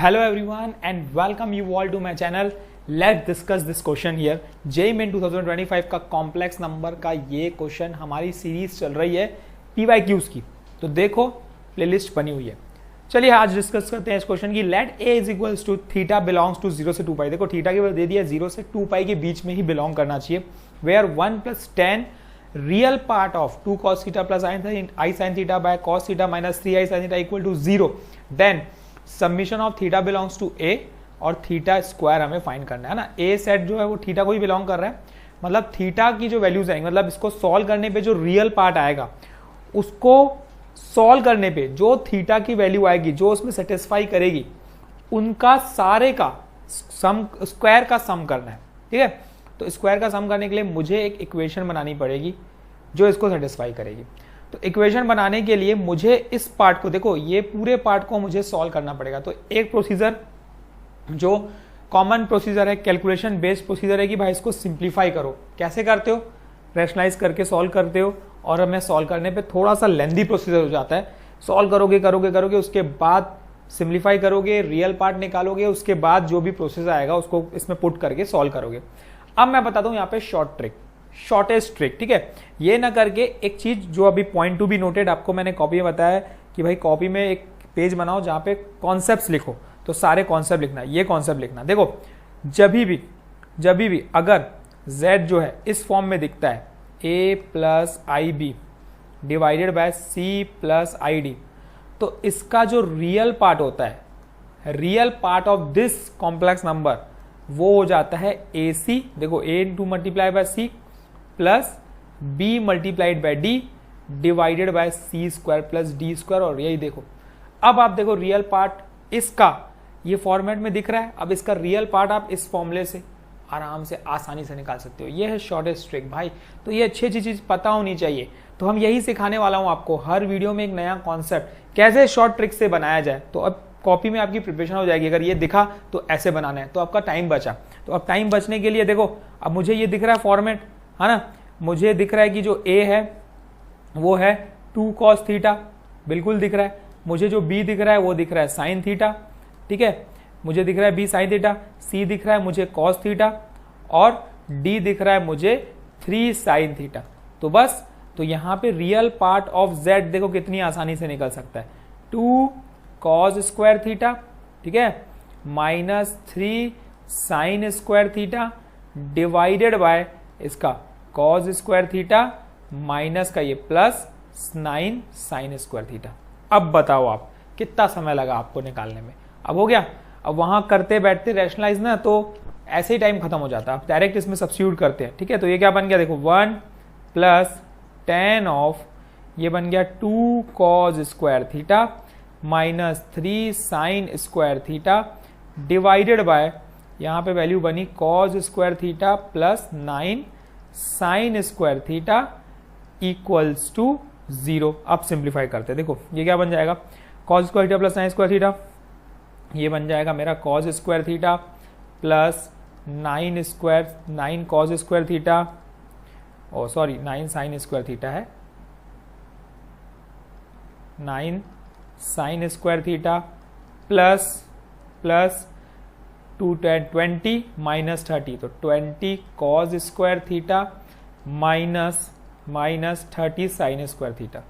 Hello everyone and welcome you all to my channel. Let's discuss this question here. JEE Main 2025 का complex number का ये question हमारी series चल रही है PYQs की। तो देखो प्लेलिस्ट बनी हुई है। चलिए आज डिस्कस करते हैं इस क्वेश्चन की। Let a is equals to theta belongs to 0 से 2 पाई। देखो थीटा की वैल्यू दे दिया 0 से 2 पाई के बीच में ही बिलोंग करना चाहिए। Where 1 + 10 real part of 2 cos theta plus i sin theta by cos theta minus 3i sin theta equal to 0, then submission of theta belongs to A और थीटा स्क्वायर हमें find करना है ना। ए सेट जो है वो थीटा को ही belong कर रहा है, मतलब थीटा की जो वैल्यूज आएंगी, मतलब इसको सॉल्व करने पे जो रियल पार्ट आएगा उसको सॉल्व करने पे जो थीटा की वैल्यू आएगी जो उसमें सेटिस्फाई करेगी उनका सारे का सम स्क्वायर का सम करना है। ठीक है, तो स्क्वायर का सम करने के लिए मुझे एक इक्वेशन बनानी पड़ेगी जो इसको सेटिस्फाई करेगी। तो इक्वेशन बनाने के लिए मुझे इस पार्ट को, देखो ये पूरे पार्ट को मुझे सॉल्व करना पड़ेगा। तो एक प्रोसीजर जो कॉमन प्रोसीजर है, कैलकुलेशन बेस्ड प्रोसीजर है कि भाई इसको सिंप्लीफाई करो। कैसे करते हो? रैशनलाइज करके सॉल्व करते हो, और हमें सॉल्व करने पे थोड़ा सा लेंदी प्रोसीजर हो जाता है। सॉल्व करोगे उसके बाद सिंप्लीफाई करोगे, रियल पार्ट निकालोगे, उसके बाद जो भी प्रोसेस आएगा उसको इसमें पुट करके सॉल्व करोगे। अब मैं बताता हूं यहाँ पे शॉर्टेस्ट ट्रिक। ठीक है, ये ना करके एक चीज जो अभी पॉइंट टू बी नोटेड, आपको मैंने कॉपी में बताया कि भाई कॉपी में एक पेज बनाओ जहां पे कॉन्सेप्ट्स लिखो, तो सारे कॉन्सेप्ट लिखना, ये कॉन्सेप्ट लिखना। देखो जब भी अगर z जो है इस फॉर्म में दिखता है a plus I B divided by c plus I D, तो इसका जो रियल पार्ट होता है, real part of this complex number वो हो जाता है ac। देखो a into multiply by c plus b multiplied by d divided by c square plus d square. और यही देखो, अब आप देखो रियल पार्ट इसका ये फॉर्मेट में दिख रहा है। अब इसका रियल पार्ट आप इस फॉर्मूले से आराम से आसानी से निकाल सकते हो। ये है शॉर्टेस्ट ट्रिक भाई। तो ये अच्छी चीज पता होनी चाहिए। तो हम यही सिखाने वाला हूं आपको, हर वीडियो में एक नया कॉन्सेप्ट कैसे शॉर्ट ट्रिक से बनाया जाए। तो अब कॉपी में आपकी प्रिपरेशन हो जाएगी। अगर ये दिखा तो ऐसे बनाना है, तो आपका टाइम बचा। तो अब टाइम बचने के लिए देखो, अब मुझे ये दिख रहा है फॉर्मेट, है ना। मुझे दिख रहा है कि जो a है वो है 2 cos थीटा, बिल्कुल दिख रहा है। मुझे जो b दिख रहा है वो दिख रहा है साइन थीटा। ठीक है, मुझे दिख रहा है b साइन थीटा, c दिख रहा है मुझे cos थीटा, और d दिख रहा है मुझे 3 साइन थीटा। तो बस, तो यहां पे रियल पार्ट ऑफ z देखो कितनी आसानी से निकल सकता है। 2 cos स्क्वायर थीटा, ठीक है, minus 3 sine square theta divided bye इसका cos स्क्वायर थीटा माइनस का ये प्लस 9 साइन स्क्वायर थीटा। अब बताओ आप कितना समय लगा आपको निकालने में? अब हो गया। अब वहां करते बैठते रैशनलाइज ना, तो ऐसे ही टाइम खत्म हो जाता है। आप डायरेक्ट इसमें सब्स्टिट्यूट करते हैं। ठीक है, तो ये क्या बन गया? देखो 1 प्लस 10 ऑफ ये बन गया 2 cos square theta minus 3 sine square theta divided by, यहां पे वैल्यू बनी cos square theta plus 9 sine square theta equals to 0। अब सिंप्लीफाई करते हैं। देखो ये क्या बन जाएगा? cos square theta plus 9 square theta, ये बन जाएगा मेरा cos square theta plus 9 cos square theta, oh sorry 9 sine square theta है, 9 sine square theta plus 20 minus 30, तो 20 cos square theta minus 30 sine square theta,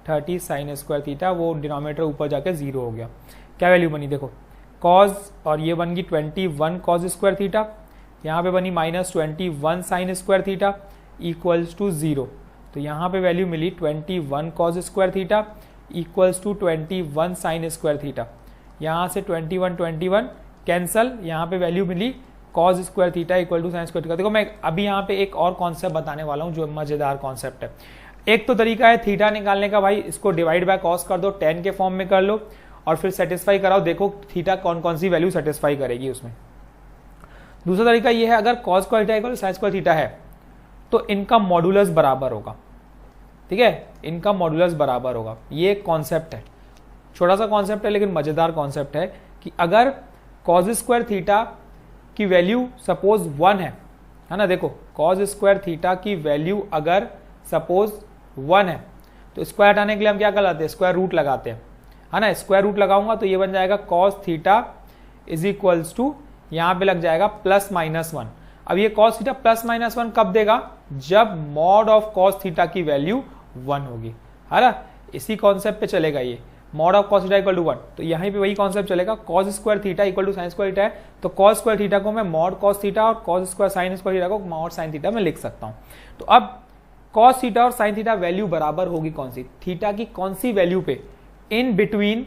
30 sine square theta, वो denominator ऊपर जाके 0 हो गया। क्या वैल्यू बनी? देखो cos, और ये बन गई 21 cos स्क्वायर थीटा, यहाँ पे बनी minus 21 sine square theta equals to 0। तो यहाँ पे वैल्यू मिली 21 cos square theta equals to 21 sine square theta. यहाँ से 21 कैंसल, यहाँ पे वैल्यू मिली cos square theta equal to sine square theta. देखो मैं अभी यहाँ पे एक और कॉन्सेप्ट बताने वाला हूँ जो मजेदार कॉन्सेप्ट है। एक तो तरीका है थीटा निकालने का, भाई इसको डिवाइड बाय cos कर दो, 10 के फॉर्म में कर लो, और फिर सेटिस्फाई कराओ, देखो थीटा कौन कौन सी वैल्यू सेटिस्फाई करेगी उसमें। दूसरा तरीका ये है, अगर cos square theta equal sign square theta है तो इनका मॉडुलस बराबर होगा। ठीक है, इनका मॉडुलस बराबर होगा। ये एक कॉन्सेप्ट है, छोटा सा कॉन्सेप्ट है लेकिन मजेदार कॉन्सेप्ट है कि अगर cos स्क्वायर थीटा की वैल्यू सपोज 1 है ना। देखो cos स्क्वायर थीटा की वैल्यू अगर सपोज 1 है तो स्क्वायर हटाने के लिए हम क्या लगाते हैं? स्क्वायर रूट लगाते हैं, है ना। स्क्वायर रूट लगाऊंगा तो ये बन जाएगा cos theta is equals to, यहां पे लग जाएगा प्लस माइनस 1। अब ये कॉस थीटा प्लस माइनस 1 कब देगा? जब मॉड ऑफ कॉस थीटा की वैल्यू 1 होगी, है ना। इसी कॉन्सेप्ट पे चलेगा ये, mod of cos theta equal to 1, तो यहीं पे वही कॉन्सेप्ट चलेगा। Cos square theta equal to sine square theta है, तो कॉस स्क्वायर थीटा को मैं मॉड कॉस थीटा और cos square sine square theta को मॉड साइन थीटा में लिख सकता हूं। तो अब कॉस थीटा और साइन थीटा वैल्यू बराबर होगी कौन सी? थीटा की कौन सी वैल्यू पे? In between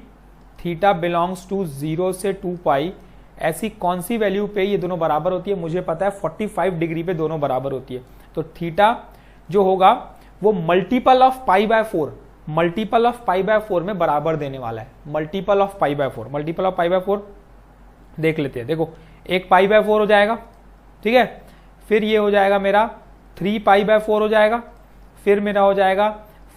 theta belongs to 0 से 2 पाई, ऐसी कौन सी वैल्यू पे ये दोनों बराबर होती है? मुझे पता है 45 डिग्री पे दोनों बराबर होती है। तो थीटा जो होगा वो multiple of pi by 4, multiple of pi by 4 में बराबर देने वाला है। Multiple of pi by 4, multiple of pi by 4 देख लेते हैं। देखो एक पाई बाय 4 हो जाएगा, ठीक है। फिर ये हो जाएगा मेरा 3 पाई बाय 4 हो जाएगा, फिर मेरा हो जाएगा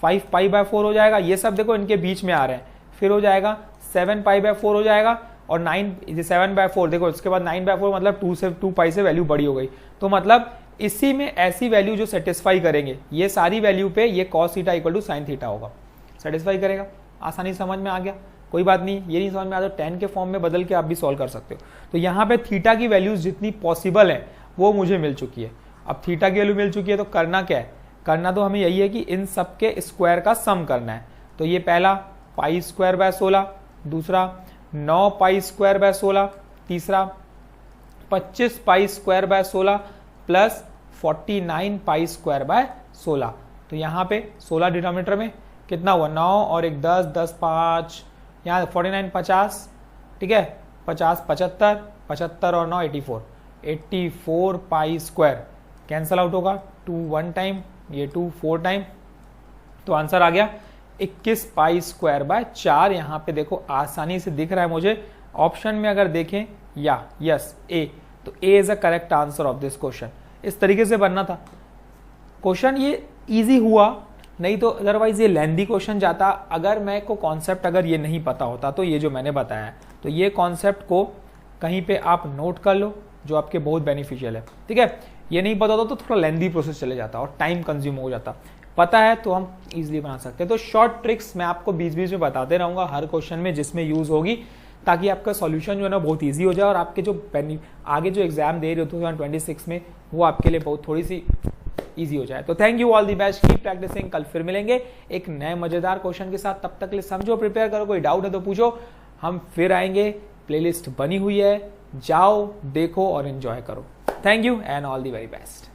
5 पाई बाय 4 हो जाएगा, ये सब देखो इनके बीच में आ रहे हैं। फिर हो जाएगा 7 पाई बाय 4 हो जाएगा, और 7 बाय 4 देखो, इसके बाद 9 बाय 4 मतलब 2 पाई से वैल्यू बड़ी हो गई। तो मतलब इसी में ऐसी वैल्यू जो सेटिस्फाई करेंगे, ये सारी वैल्यू पे ये cos theta equal to sine theta होगा, सेटिस्फाई करेगा। आसानी समझ में आ गया, कोई बात नहीं। ये नहीं समझ में आता, 10 के फॉर्म में बदल के आप भी सॉल्व कर सकते हो। तो यहाँ पे थीटा की वैल्यूज जितनी पॉसिबल है वो मुझे मिल चुकी है। अब थीटा की वैल्यू मिल चुकी है तो करना क्या है? करना तो हमें यही है कि इन सब के स्क्वायर का सम करना है। तो ये पहला पाई स्क्वायर बाय 16, दूसरा 9 पाई स्क्वायर बाय 16, तीसरा 25 pi square by 16 plus 49 pi square by 16। तो यहाँ पे 16 डिनोमिनेटर में कितना हुआ? 9 और 1 10, 10 5, यहाँ 49 50, ठीक है। 50 75, 75 और 9 84, 84 पाई स्क्वायर कैंसल आउट होगा। 2 1 टाइम, ये 2 4 टाइम, तो आंसर आ गया 21 पाई स्क्वायर बाय 4। यहाँ पे देखो आसानी से दिख रहा है मुझे, ऑप्शन में अगर देखें या यस ए, तो A is a correct answer of this question. इस तरीके से बनना था क्वेश्चन, ये इजी हुआ, नहीं तो अदरवाइज ये लेंदी क्वेश्चन जाता। अगर मैं को कॉन्सेप्ट अगर ये नहीं पता होता तो ये जो मैंने बताया, तो ये कॉन्सेप्ट को कहीं पे आप नोट कर लो, जो आपके बहुत बेनिफिशियल है, ठीक है। ये नहीं पता होता तो थोड़ा लेंदी प्रोसेस चले जाता और टाइम कंज्यूम हो जाता। पता है तो हम इजीली बना सकते हैं। तो शॉर्ट ट्रिक्स मैं आपको बीच बीच में बताते रहूंगा हर क्वेश्चन में, जिसमें यूज होगी, ताकि आपका सॉल्यूशन जो है ना बहुत इजी हो जाए, और आपके जो आगे जो एग्जाम दे रहे हो 2026 में, वो आपके लिए बहुत थोड़ी सी इजी हो जाए। तो thank you all the best, keep practising. कल फिर मिलेंगे एक नए मजेदार क्वेश्चन के साथ। तब तक के लिए समझो, प्रिपेयर करो, कोई डाउट है तो पूछो, हम फिर आएंगे। प्लेलिस्ट बनी हुई है, जाओ देखो और एंजॉय करो। Thank you and all the very best.